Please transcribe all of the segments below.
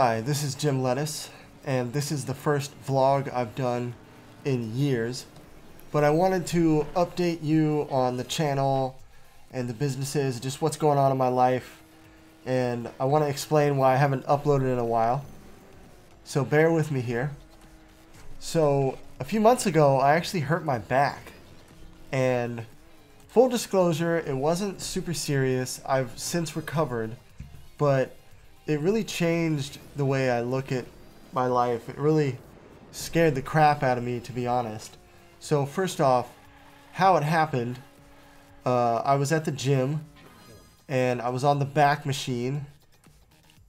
Hi, this is Jim Lettuce, and this is the first vlog I've done in years. But I wanted to update you on the channel and the businesses, just what's going on in my life. And I want to explain why I haven't uploaded in a while. So bear with me here. So a few months ago, I actually hurt my back. And full disclosure, it wasn't super serious. I've since recovered, but it really changed the way I look at my life. It really scared the crap out of me, to be honest. So first off, how it happened, I was at the gym and I was on the back machine,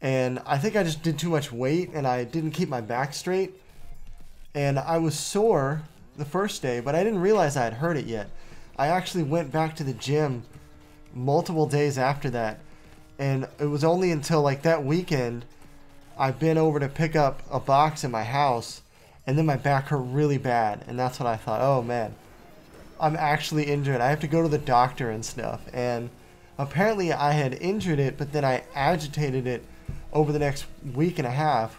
and I think I just did too much weight and I didn't keep my back straight, and I was sore the first day, but I didn't realize I had hurt it yet. I actually went back to the gym multiple days after that, and it was only until like that weekend I've been over to pick up a box in my house, and then my back hurt really bad, and that's when I thought, oh man, I'm actually injured. I have to go to the doctor and stuff. And apparently I had injured it, but then I agitated it over the next week and a half.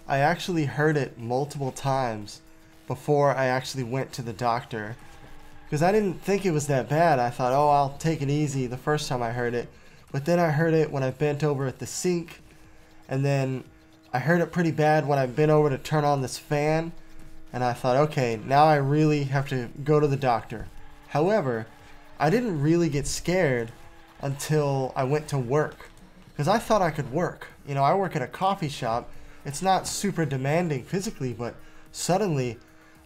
I actually hurt it multiple times before I actually went to the doctor, because I didn't think it was that bad. I thought, oh, I'll take it easy the first time I heard it. But then I heard it when I bent over at the sink, and then I heard it pretty bad when I bent over to turn on this fan, and I thought, okay, now I really have to go to the doctor. However, I didn't really get scared until I went to work, because I thought I could work. You know, I work at a coffee shop. It's not super demanding physically, but suddenly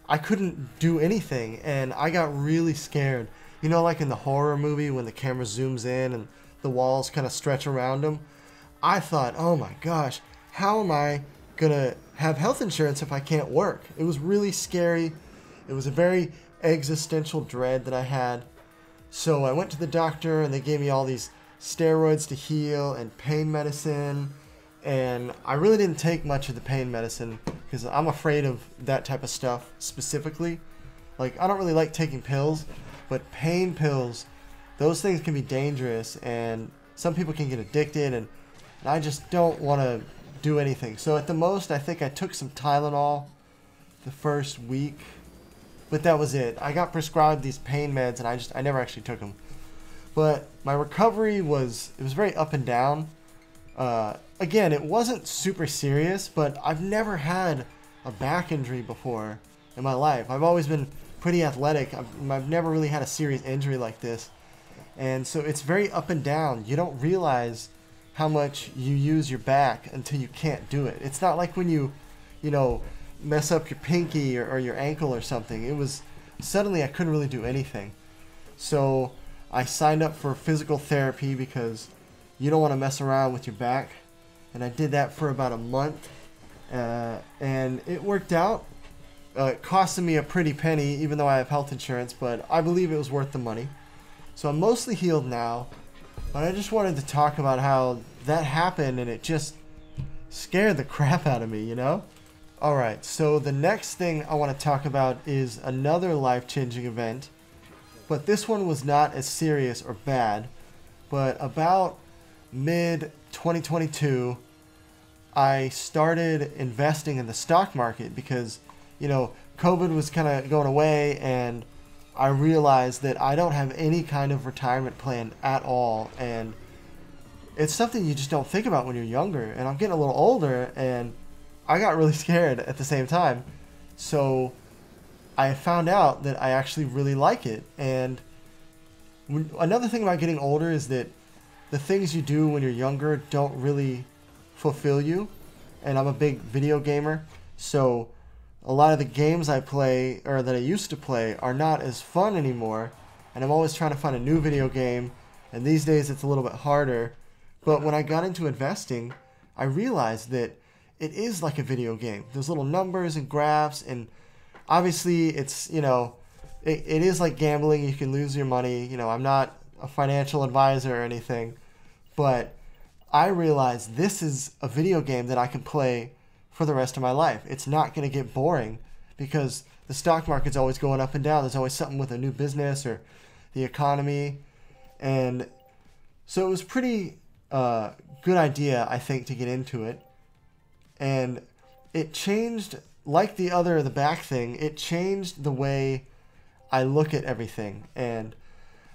I couldn't do anything, and I got really scared. You know, like in the horror movie when the camera zooms in and the walls kind of stretch around them. I thought, oh my gosh, how am I gonna have health insurance if I can't work? It was really scary. It was a very existential dread that I had. So I went to the doctor, and they gave me all these steroids to heal and pain medicine. And I really didn't take much of the pain medicine because I'm afraid of that type of stuff specifically. Like, I don't really like taking pills, but pain pills, those things can be dangerous, and some people can get addicted, and I just don't want to do anything. So at the most, I think I took some Tylenol the first week, but that was it. I got prescribed these pain meds, and I never actually took them. But my recovery was very up and down. Again, it wasn't super serious, but I've never had a back injury before in my life. I've always been pretty athletic. I've never really had a serious injury like this. And so it's very up and down. You don't realize how much you use your back until you can't do it. It's not like when you mess up your pinky or your ankle or something. It was suddenly I couldn't really do anything. So I signed up for physical therapy because you don't want to mess around with your back. And I did that for about a month. And it worked out. It costed me a pretty penny, even though I have health insurance, but I believe it was worth the money. So I'm mostly healed now, but I just wanted to talk about how that happened, and it just scared the crap out of me, you know? Alright, so the next thing I want to talk about is another life-changing event, but this one was not as serious or bad. But about mid-2022, I started investing in the stock market because, you know, COVID was kind of going away, and I realized that I don't have any kind of retirement plan at all, and it's something you just don't think about when you're younger. And I'm getting a little older, and I got really scared at the same time. So I found out that I actually really like it. And another thing about getting older is that the things you do when you're younger don't really fulfill you. And I'm a big video gamer, so a lot of the games I play, or that I used to play, are not as fun anymore, and I'm always trying to find a new video game, and these days it's a little bit harder. But when I got into investing, I realized that it is like a video game. There's little numbers and graphs, and obviously it's, you know, it is like gambling. You can lose your money. You know, I'm not a financial advisor or anything, but I realized this is a video game that I can play for the rest of my life. It's not going to get boring because the stock market's always going up and down. There's always something with a new business or the economy. And so it was pretty good idea, I think, to get into it. And it changed, like the back thing, it changed the way I look at everything. And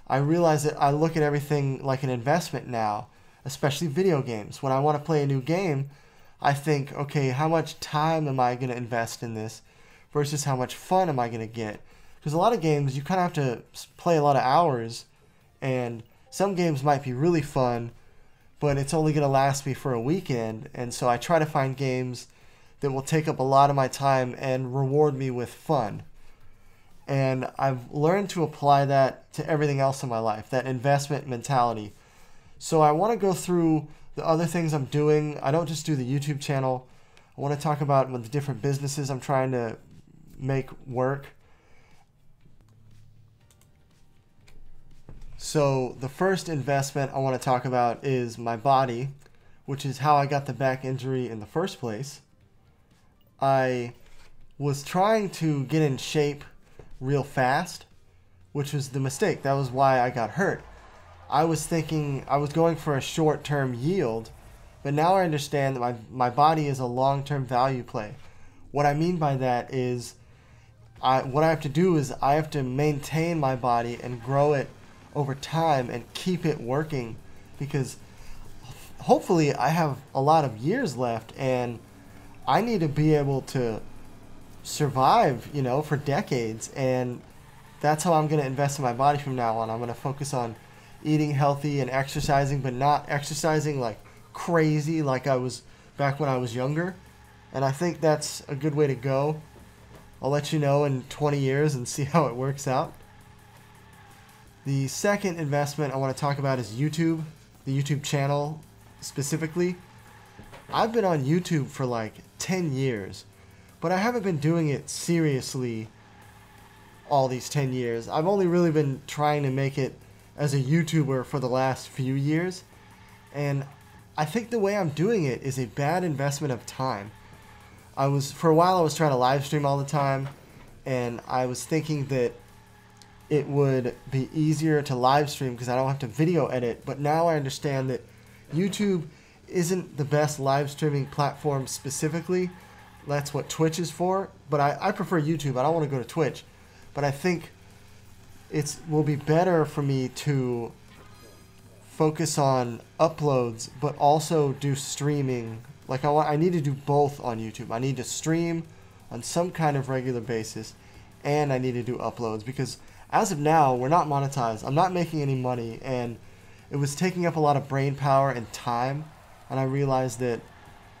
I realize that I look at everything like an investment now, especially video games. When I want to play a new game, I think, okay, how much time am I going to invest in this versus how much fun am I going to get? Because a lot of games, you kind of have to play a lot of hours, and some games might be really fun, but it's only going to last me for a weekend. And so I try to find games that will take up a lot of my time and reward me with fun. And I've learned to apply that to everything else in my life, that investment mentality. So I want to go through the other things I'm doing. I don't just do the YouTube channel. I want to talk about the different businesses I'm trying to make work. So the first investment I want to talk about is my body, which is how I got the back injury in the first place. I was trying to get in shape real fast, which was the mistake. That was why I got hurt. I was thinking I was going for a short-term yield, but now I understand that my body is a long-term value play. What I mean by that is what I have to do is I have to maintain my body and grow it over time and keep it working, because hopefully I have a lot of years left and I need to be able to survive, for decades. And that's how I'm going to invest in my body from now on. I'm going to focus on eating healthy and exercising, but not exercising like crazy like I was back when I was younger. And I think that's a good way to go. I'll let you know in 20 years and see how it works out. The second investment I want to talk about is YouTube, the YouTube channel specifically. I've been on YouTube for like 10 years, but I haven't been doing it seriously all these 10 years. I've only really been trying to make it as a YouTuber for the last few years, and I think the way I'm doing it is a bad investment of time. For a while I was trying to live stream all the time, and I was thinking that it would be easier to live stream because I don't have to video edit, but now I understand that YouTube isn't the best live streaming platform specifically. That's what Twitch is for, but I prefer YouTube. I don't want to go to Twitch, but I think it will be better for me to focus on uploads, but also do streaming. Like I need to do both on YouTube. I need to stream on some kind of regular basis, and I need to do uploads, because as of now, we're not monetized. I'm not making any money, and it was taking up a lot of brain power and time, and I realized that,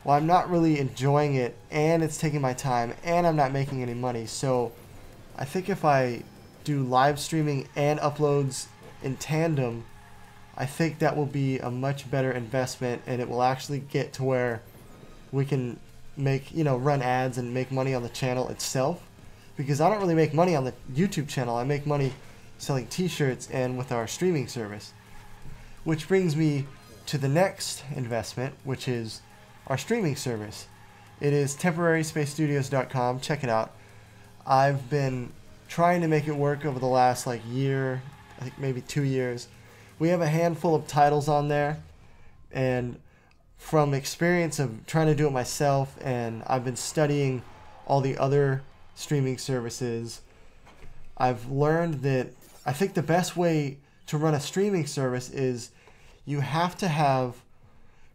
well, I'm not really enjoying it, and it's taking my time, and I'm not making any money. So I think if I do live streaming and uploads in tandem, I think that will be a much better investment, and it will actually get to where we can make, run ads and make money on the channel itself. Because I don't really make money on the YouTube channel. I make money selling t-shirts and with our streaming service. Which brings me to the next investment, which is our streaming service. It is TemporarySpaceStudios.com. Check it out. I've been trying to make it work over the last year, I think maybe 2 years. We have a handful of titles on there, and from experience of trying to do it myself, and I've been studying all the other streaming services, I've learned that I think the best way to run a streaming service is you have to have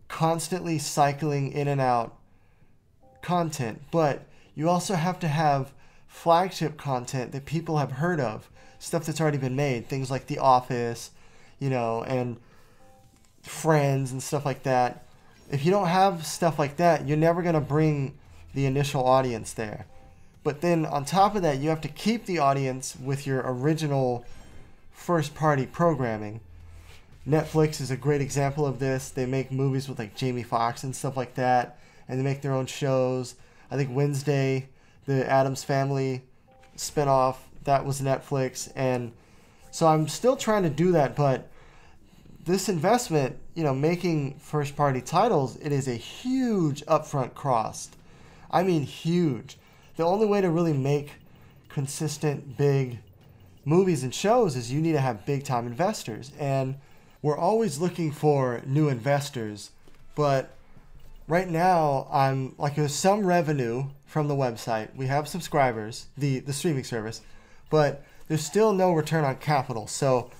constantly cycling in and out content, but you also have to have flagship content that people have heard of, stuff that's already been made, things like The Office, and Friends and stuff like that. If you don't have stuff like that, you're never going to bring the initial audience there. But then on top of that, you have to keep the audience with your original first-party programming. Netflix is a great example of this. They make movies with Jamie Foxx and stuff like that, and they make their own shows. I think Wednesday, the Addams Family spinoff, that was Netflix. And so I'm still trying to do that, but this investment, making first-party titles, it is a huge upfront cost. I mean huge. The only way to really make consistent big movies and shows is you need to have big time investors. And we're always looking for new investors, but right now I'm like, there's some revenue from the website. We have subscribers, the streaming service, but there's still no return on capital. So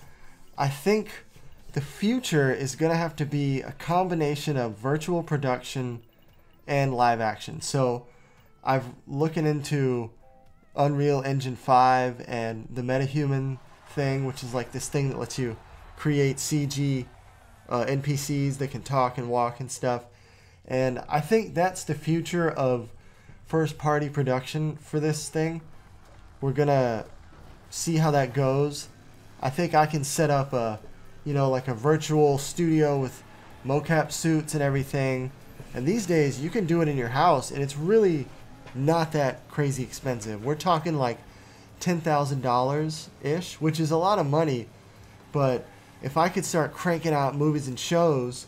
I think the future is going to have to be a combination of virtual production and live action. So I've looking into Unreal Engine 5 and the MetaHuman thing, which is like this thing that lets you create CG NPCs that can talk and walk and stuff. And I think that's the future of first-party production for this thing. We're gonna see how that goes. I think I can set up a, like a virtual studio with mocap suits and everything. And these days you can do it in your house, and it's really not that crazy expensive. We're talking like $10,000-ish, which is a lot of money. But if I could start cranking out movies and shows,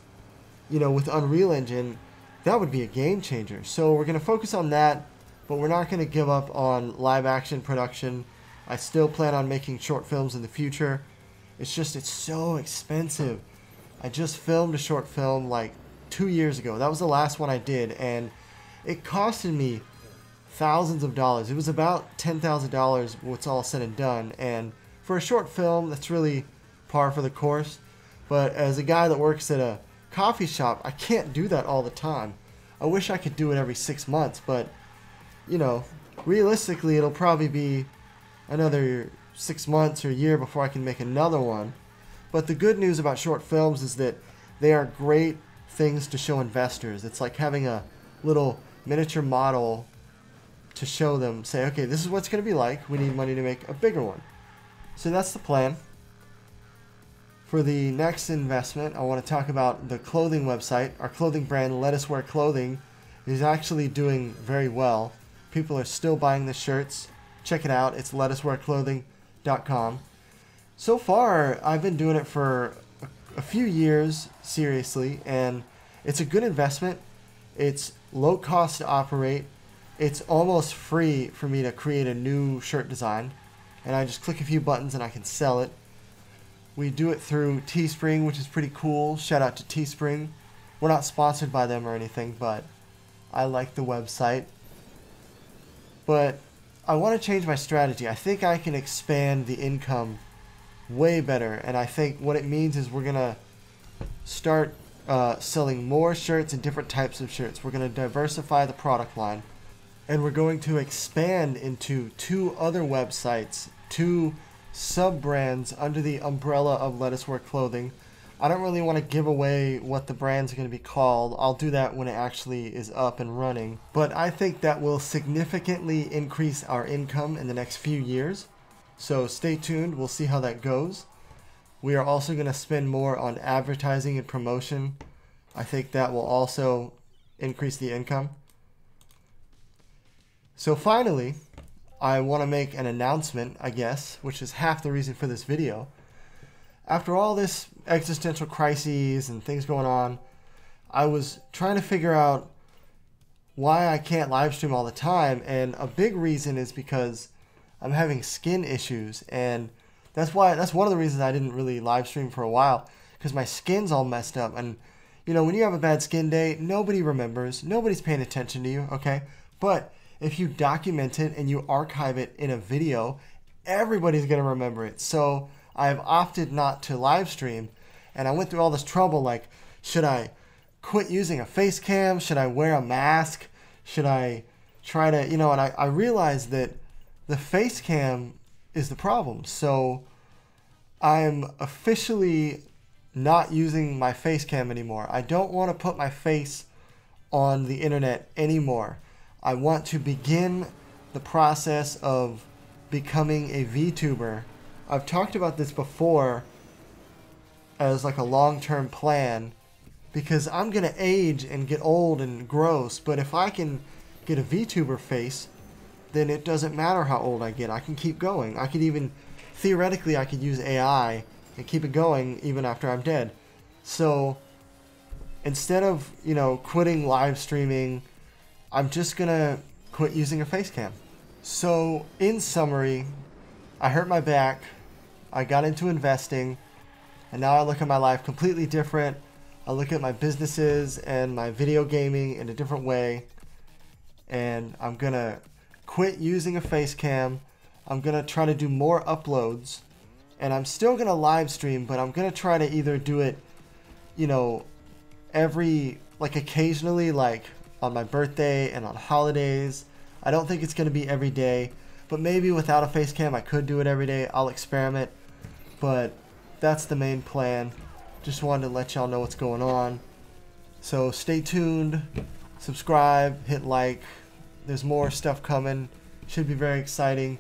with Unreal Engine, that would be a game changer. So we're going to focus on that, but we're not going to give up on live action production. I still plan on making short films in the future. It's just, it's so expensive. I just filmed a short film like 2 years ago. That was the last one I did, and it costed me thousands of dollars. It was about $10,000 what's all said and done, and for a short film, that's really par for the course. But as a guy that works at a coffee shop, I can't do that all the time. I wish I could do it every 6 months, but realistically it'll probably be another 6 months or a year before I can make another one. But the good news about short films is that they are great things to show investors. It's like having a little miniature model to show them, say, okay, this is what it's going to be like. We need money to make a bigger one. So that's the plan. For the next investment, I want to talk about the clothing website. Our clothing brand, Let Us Wear Clothing, is actually doing very well. People are still buying the shirts. Check it out. It's letuswearclothing.com. So far, I've been doing it for a few years, seriously, and it's a good investment. It's low cost to operate. It's almost free for me to create a new shirt design, and I just click a few buttons and I can sell it. We do it through Teespring, which is pretty cool. Shout out to Teespring. We're not sponsored by them or anything, but I like the website. But I want to change my strategy. I think I can expand the income way better, and I think what it means is we're going to start selling more shirts and different types of shirts. We're going to diversify the product line, and we're going to expand into 2 other websites, 2 sub-brands under the umbrella of Let Us Wear Clothing. I don't really want to give away what the brands are going to be called. I'll do that when it actually is up and running. But I think that will significantly increase our income in the next few years. So stay tuned. We'll see how that goes. We are also going to spend more on advertising and promotion. I think that will also increase the income. So finally, I want to make an announcement, I guess, which is half the reason for this video. After all this existential crises and things going on, I was trying to figure out why I can't live stream all the time, and a big reason is because I'm having skin issues, and that's one of the reasons I didn't really live stream for a while, because my skin's all messed up. And when you have a bad skin day, nobody remembers, nobody's paying attention to you, okay? But if you document it and you archive it in a video, everybody's going to remember it. So I've opted not to live stream, and I went through all this trouble, like, should I quit using a face cam? Should I wear a mask? Should I try to, and I realized that the face cam is the problem. So I'm officially not using my face cam anymore. I don't want to put my face on the internet anymore. I want to begin the process of becoming a VTuber. I've talked about this before as like a long-term plan, because I'm going to age and get old and gross, but if I can get a VTuber face, then it doesn't matter how old I get. I can keep going. I could even, theoretically, I could use AI and keep it going even after I'm dead. So instead of, quitting live streaming, I'm just going to quit using a face cam. So in summary, I hurt my back, I got into investing, and now I look at my life completely different. I look at my businesses and my video gaming in a different way. And I'm going to quit using a face cam. I'm going to try to do more uploads. And I'm still going to live stream, but I'm going to try to either do it, you know, occasionally, like on my birthday and on holidays. I don't think it's going to be every day, but maybe without a face cam I could do it every day. I'll experiment, but that's the main plan. Just wanted to let y'all know what's going on. So stay tuned, subscribe, hit like. There's more stuff coming. Should be very exciting.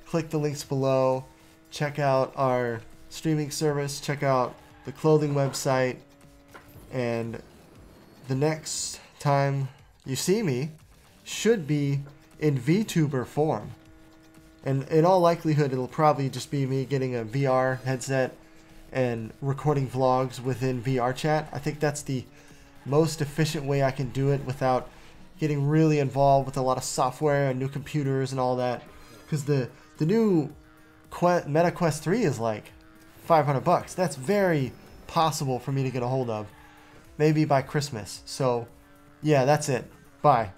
Click the links below. Check out our streaming service. Check out the clothing website. And the next time you see me should be in VTuber form. And in all likelihood, it'll probably just be me getting a VR headset and recording vlogs within VR chat. I think that's the most efficient way I can do it without getting really involved with a lot of software and new computers and all that. Because the new Meta Quest 3 is like $500. That's very possible for me to get a hold of. Maybe by Christmas. So, yeah, that's it. Bye.